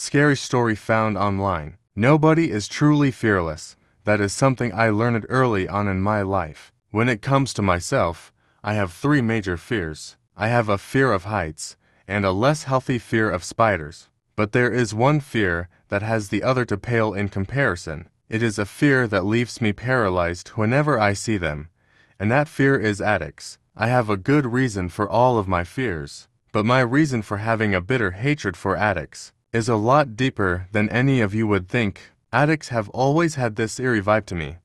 Scary story found online. Nobody is truly fearless. That is something I learned early on in my life. When it comes to myself, I have three major fears. I have a fear of heights, and a less healthy fear of spiders. But there is one fear that has the other to pale in comparison. It is a fear that leaves me paralyzed whenever I see them, and that fear is attics. I have a good reason for all of my fears, but my reason for having a bitter hatred for attics is a lot deeper than any of you would think. Attics have always had this eerie vibe to me.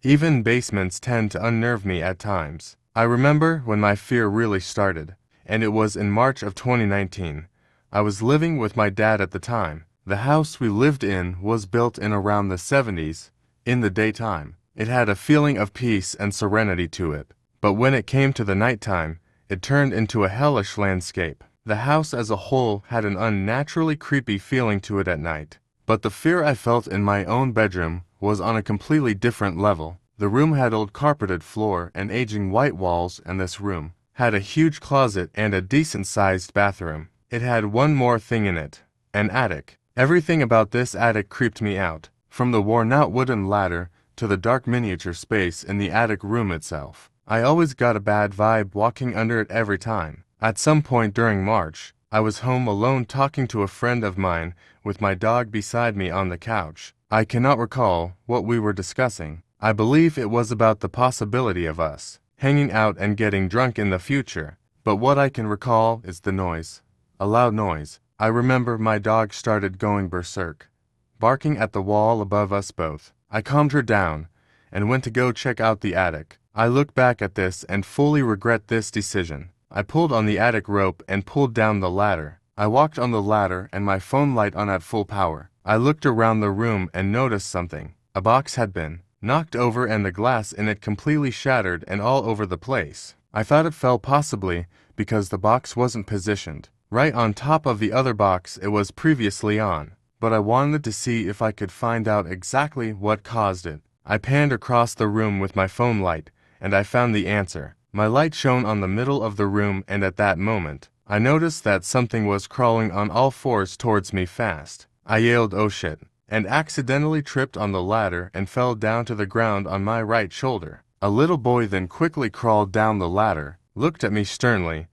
Even basements tend to unnerve me at times. I remember when my fear really started, and it was in March of 2019. I was living with my dad at the time. The house we lived in was built in around the 70s. In the daytime, it had a feeling of peace and serenity to it. But when it came to the nighttime, it turned into a hellish landscape. The house as a whole had an unnaturally creepy feeling to it at night. But the fear I felt in my own bedroom was on a completely different level. The room had old carpeted floor and aging white walls, and this room had a huge closet and a decent-sized bathroom. It had one more thing in it: an attic. Everything about this attic creeped me out, from the worn-out wooden ladder to the dark miniature space in the attic room itself. I always got a bad vibe walking under it every time. At some point during March, I was home alone talking to a friend of mine with my dog beside me on the couch. I cannot recall what we were discussing. I believe it was about the possibility of us hanging out and getting drunk in the future. But what I can recall is the noise. A loud noise. I remember my dog started going berserk, barking at the wall above us both. I calmed her down and went to go check out the attic. I look back at this and fully regret this decision. I pulled on the attic rope and pulled down the ladder. I walked on the ladder and my phone light on at full power. I looked around the room and noticed something. A box had been knocked over and the glass in it completely shattered and all over the place. I thought it fell possibly because the box wasn't positioned right on top of the other box it was previously on. But I wanted to see if I could find out exactly what caused it. I panned across the room with my phone light, and I found the answer. My light shone on the middle of the room, and at that moment, I noticed that something was crawling on all fours towards me fast. I yelled, "Oh shit," and accidentally tripped on the ladder and fell down to the ground on my right shoulder. A little boy then quickly crawled down the ladder, looked at me sternly,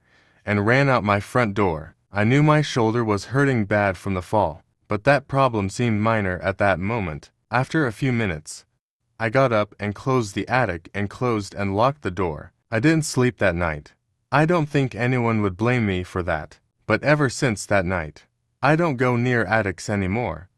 and ran out my front door. I knew my shoulder was hurting bad from the fall, but that problem seemed minor at that moment. After a few minutes, I got up and closed the attic and closed and locked the door. I didn't sleep that night. I don't think anyone would blame me for that, but ever since that night, I don't go near attics anymore.